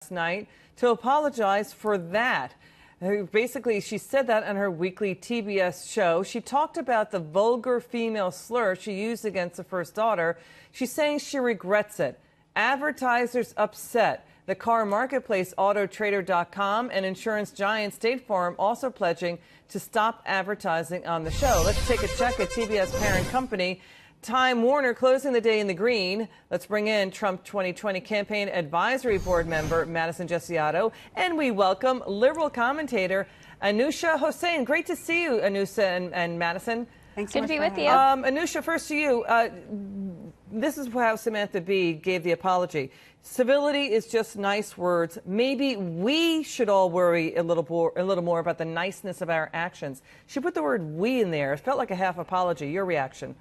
Night to apologize for that. Basically, she said that on her weekly TBS show. She talked about the vulgar female slur she used against the first daughter. She's saying she regrets it. Advertisers upset. The car marketplace Autotrader.com and insurance giant State Farm also pledging to stop advertising on the show. Let's take a check at TBS parent company Time Warner closing the day in the green. Let's bring in Trump 2020 Campaign Advisory Board member Madison Gesiato, and we welcome liberal commentator Anusha Hossain. Great to see you, Anusha and Madison. Thanks so much. Good to be with you. Anusha, first to you. This is how Samantha Bee gave the apology. Civility is just nice words. Maybe we should all worry a little more about the niceness of our actions. She put the word "we" in there. It felt like a half apology. Your reaction?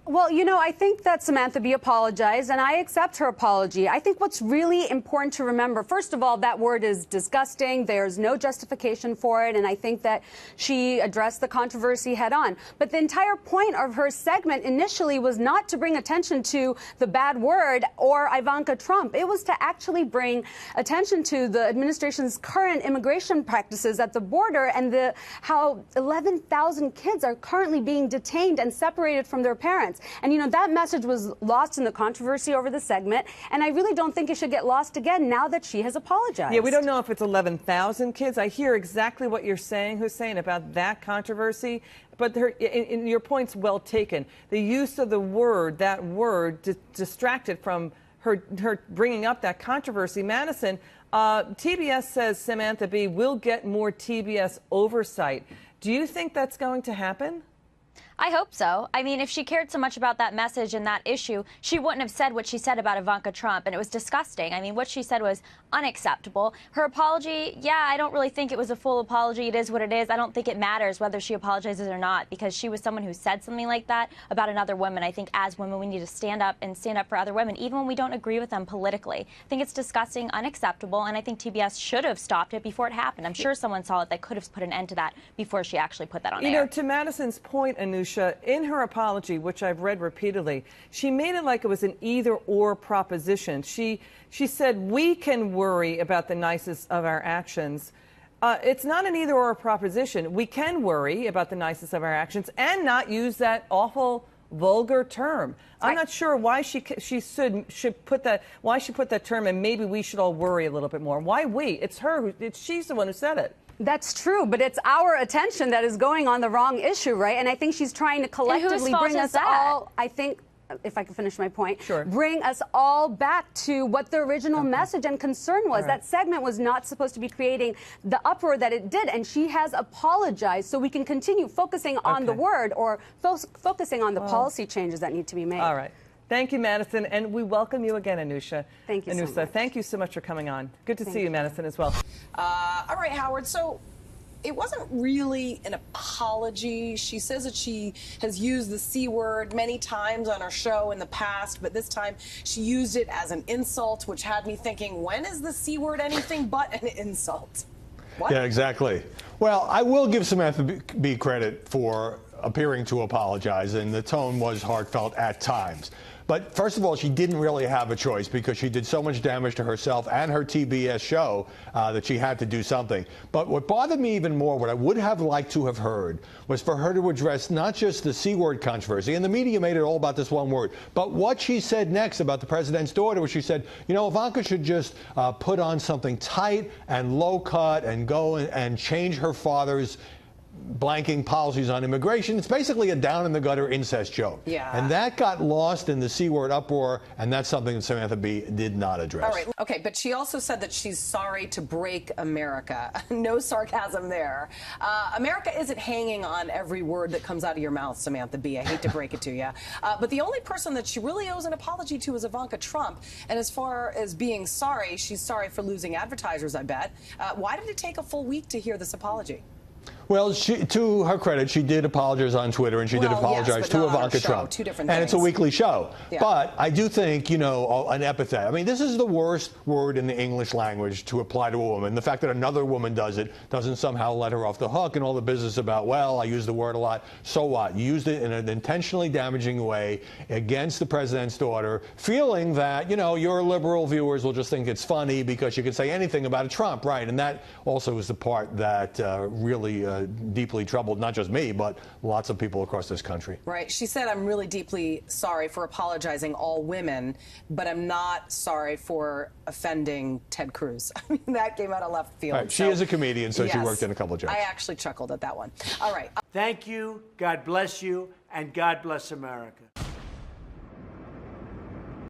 Well, you know, I think that Samantha Bee apologized, and I accept her apology. I think what's really important to remember, first of all, that word is disgusting. There's no justification for it, and I think that she addressed the controversy head on. But the entire point of her segment initially was not to bring attention to the bad word or Ivanka Trump. It was to actually bring attention to the administration's current immigration practices at the border and how 11,000 kids are currently being detained and separated from their parents. And, you know, that message was lost in the controversy over the segment, and I really don't think it should get lost again now that she has apologized. Yeah, we don't know if it's 11,000 kids. I hear exactly what you're saying, Hussein, about that controversy, but in your point's well taken. The use of the word, that word, distracted from her bringing up that controversy. Madison, TBS says Samantha Bee will get more TBS oversight. Do you think that's going to happen? I hope so. I mean, if she cared so much about that message and that issue, she wouldn't have said what she said about Ivanka Trump, and it was disgusting. I mean, what she said was unacceptable. Her apology, yeah, I don't really think it was a full apology. It is what it is. I don't think it matters whether she apologizes or not, because she was someone who said something like that about another woman. I think as women, we need to stand up for other women, even when we don't agree with them politically. I think it's disgusting, unacceptable, and I think TBS should have stopped it before it happened. I'm sure someone saw it that could have put an end to that before she actually put that on air. You know, to Madison's point, Anusha, in her apology, which I've read repeatedly, she made it like it was an either-or proposition. She said we can worry about the nicest of our actions. It's not an either-or proposition. We can worry about the nicest of our actions and not use that awful vulgar term. I'm not sure why she should put that. Why she put that term, and maybe we should all worry a little bit more. Why we? It's her. She's the one who said it. That's true, but it's our attention that is going on the wrong issue, right? And I think she's trying to collectively bring us all, I think, if I can finish my point, sure, bring us all back to what the original message and concern was. Right. That segment was not supposed to be creating the uproar that it did, and she has apologized, so we can continue focusing on the word or focusing on the policy changes that need to be made. All right. Thank you, Madison, and we welcome you again, Anusha. Thank you so much. Thank you so much for coming on. Good to see you, Madison, as well. All right, Howard, so it wasn't really an apology. She says that she has used the C word many times on her show in the past, but this time she used it as an insult, which had me thinking, when is the C word anything but an insult? What? Yeah, exactly. Well, I will give Samantha Bee credit for appearing to apologize, and the tone was heartfelt at times. But first of all, she didn't really have a choice because she did so much damage to herself and her TBS show that she had to do something. But what bothered me even more, what I would have liked to have heard, was for her to address not just the C word controversy, and the media made it all about this one word, but what she said next about the president's daughter, where she said, you know, Ivanka should just put on something tight and low cut and go and change her father's blanking policies on immigration. It's basically a down-in-the-gutter incest joke. Yeah. And that got lost in the C-word uproar, and that's something that Samantha Bee did not address. All right. Okay, but she also said that she's sorry to break America. No sarcasm there. America isn't hanging on every word that comes out of your mouth, Samantha Bee. I hate to break it to you. But the only person that she really owes an apology to is Ivanka Trump. And as far as being sorry, she's sorry for losing advertisers, I bet. Why did it take a full week to hear this apology? Well, to her credit, she did apologize on Twitter, and she did apologize yes, to Ivanka Trump. Two different and things. it's a weekly show. Yeah. But I do think, you know, an epithet. I mean, this is the worst word in the English language to apply to a woman. The fact that another woman does it doesn't somehow let her off the hook, and all the business about, well, I use the word a lot. So what? You used it in an intentionally damaging way against the president's daughter, feeling that, you know, your liberal viewers will just think it's funny because you can say anything about a Trump, right? And that also is the part that really deeply troubled not just me, but lots of people across this country. Right. She said, I'm really deeply sorry for apologizing all women, but I'm not sorry for offending Ted Cruz. I mean, that came out of left field. Right. She is a comedian, so she worked in a couple of jobs. I actually chuckled at that one. All right. Thank you. God bless you. And God bless America.